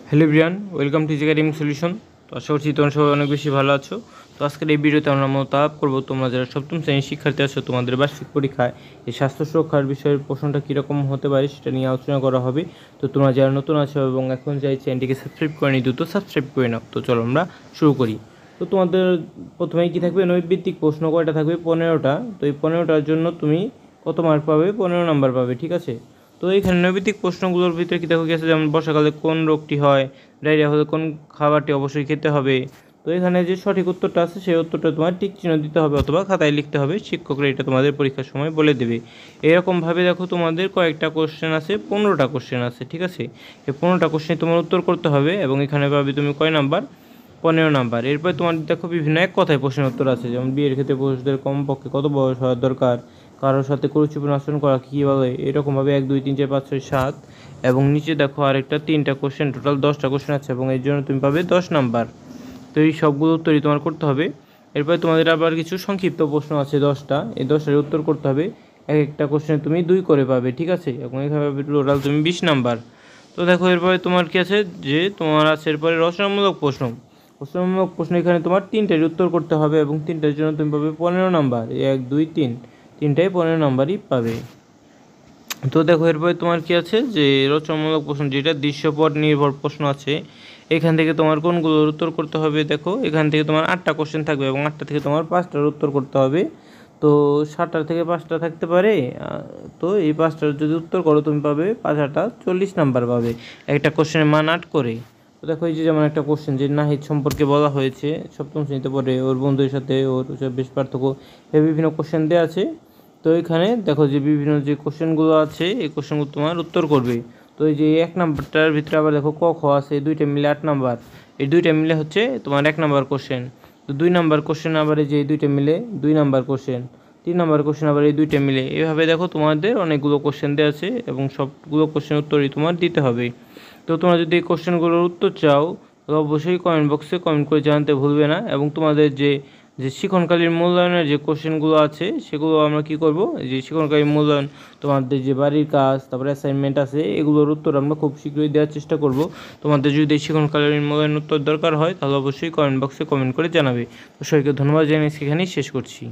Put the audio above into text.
Hello everyone, welcome to academic solution. তো আশা করছি তোমরা সবাই অনেক বেশি ভালো আছো। তো আজকের এই ভিডিওতে আমরা মূলত আলাপ করবো তোমরা যারা সপ্তম শ্রেণীর শিক্ষার্থী আছো, তোমাদের বার্ষিক পরীক্ষায় এই স্বাস্থ্য সুরক্ষার বিষয়ের প্রশ্নটা কীরকম হতে পারে সেটা নিয়ে আলোচনা করা হবে। তো তোমরা যারা নতুন আছো এবং এখন যাই চ্যানেলটিকে সাবস্ক্রাইব করে নিই, দ্রুত সাবস্ক্রাইব করে নাও। তো চলো আমরা শুরু করি। তো তোমাদের প্রথমেই কী থাকবে, নৈর্ভিত্তিক প্রশ্ন কয়টা থাকবে? 15টা। তো এই 15টার জন্য তুমি কত মার্ক পাবে? 15 নাম্বার পাবে, ঠিক আছে। তো এইখানে নৈর্ভিত্তিক প্রশ্নগুলোর ভিতরে কী দেখো গেছে, যেমন বর্ষাকালে কোন রোগটি হয়, ডায়রিয়া হলে কোন খাবারটি অবশ্যই খেতে হবে। তো এখানে যে সঠিক উত্তরটা আছে সেই উত্তরটা তোমার টিক চিহ্ন দিতে হবে অথবা খাতায় লিখতে হবে, শিক্ষকরা এটা তোমাদের পরীক্ষার সময় বলে দেবে। এরকমভাবে দেখো তোমাদের কয়েকটা কোশ্চেন আছে, 15টা কোশ্চেন আছে, ঠিক আছে। এই 15টা কোশ্চেন তোমার উত্তর করতে হবে এবং এখানে পাবে তুমি কয় নাম্বার? 15 নাম্বার। এরপরে তোমার দেখো বিভিন্ন এক কথায় প্রশ্নের উত্তর আছে, যেমন বিয়ের ক্ষেত্রে পুরুষদের কমপক্ষে কত বয়স হওয়ার দরকার, কারোর সাথে কুরুচিপূর্ণ আচরণ করা কী বলে, এরকমভাবে 1 2 3 4 5 6 7 এবং নিচে দেখো আরেকটা 3টা কোশ্চেন, টোটাল 10টা কোশ্চেন আছে এবং এর জন্য তুমি পাবে 10 নাম্বার। তো এই সবগুলো উত্তরই তোমার করতে হবে। এরপরে তোমাদের আবার কিছু সংক্ষিপ্ত প্রশ্ন আছে 10টা, এই 10টার উত্তর করতে হবে। এক একটা কোশ্চেনে তুমি 2 করে পাবে, ঠিক আছে, এবং এখানে পাবে টোটাল তুমি 20 নাম্বার। তো দেখো এরপরে তোমার কী আছে, যে তোমার আছে এরপরে রচনামূলক প্রশ্ন। রচনামূলক প্রশ্ন এখানে তোমার 3টার উত্তর করতে হবে এবং 3টার জন্য তুমি পাবে 15 নাম্বার। 1 2 3, 3টায় 15 নাম্বারই পাবে। তো দেখো এরপরে তোমার কি আছে, যে রচনামূলক প্রশ্ন, যেটা দৃশ্যপট নির্ভর প্রশ্ন আছে, এখান থেকে তোমার কোনগুলোর উত্তর করতে হবে? দেখো এখান থেকে তোমার 8টা কোশ্চেন থাকবে এবং 8টা থেকে তোমার 5টার উত্তর করতে হবে। তো 7টার থেকে 5টা থাকতে পারে। তো এই 5টার যদি উত্তর করো তুমি পাবে 5 40 নাম্বার পাবে, একটা কোশ্চেনের মান 8 করে। তো দেখো এই যে যেমন একটা কোশ্চেন, যে নাহিদ সম্পর্কে বলা হয়েছে সপ্তম শ্রেণীতে পড়ে, ওর বন্ধুদের সাথে ওর বেশ পার্থক্য, এই বিভিন্ন কোশ্চেন দেওয়া আছে। তো এখানে দেখো যে বিভিন্ন যে কোশ্চেনগুলো আছে এই কোশ্চেনগুলো তোমার উত্তর করবে। তো এই যে 1 নাম্বারটার ভিতরে আবার দেখো ক খ আছে, এই 2টা মিলে 8 নাম্বার, এই 2টা মিলে হচ্ছে তোমার 1 নাম্বার কোশ্চেন। তো 2 নাম্বার কোশ্চেন আবার এই যে এই 2টা মিলে 2 নাম্বার কোশ্চেন, 3 নাম্বার কোশ্চেন আবার এই 2টা মিলে, এভাবে দেখো তোমাদের অনেকগুলো কোশ্চেন দেওয়া আছে এবং সবগুলো কোশ্চেন উত্তরই তোমার দিতে হবে। তো তোমরা যদি এই কোশ্চেনগুলোর উত্তর চাও তাহলে অবশ্যই কমেন্ট বক্সে কমেন্ট করে জানাতে ভুলবে না। এবং তোমাদের যে শিক্ষণকালীন মূল্যায়নের যে কোশ্চেনগুলো আছে সেগুলো আমরা কি করব, যে শিক্ষণকালীন মূল্যায়ন, তোমাদের যে বাড়ির কাজ, তারপরে অ্যাসাইনমেন্ট আছে, এগুলোর উত্তর আমরা খুব শীঘ্রই দেওয়ার চেষ্টা করব। তোমাদের যদি এই শিক্ষণকালীন মূল্যায়ন উত্তর দরকার হয় তাহলে অবশ্যই কমেন্ট বক্সে কমেন্ট করে জানাবে। তো সবাইকে ধন্যবাদ জানিয়ে সেখানেই শেষ করছি।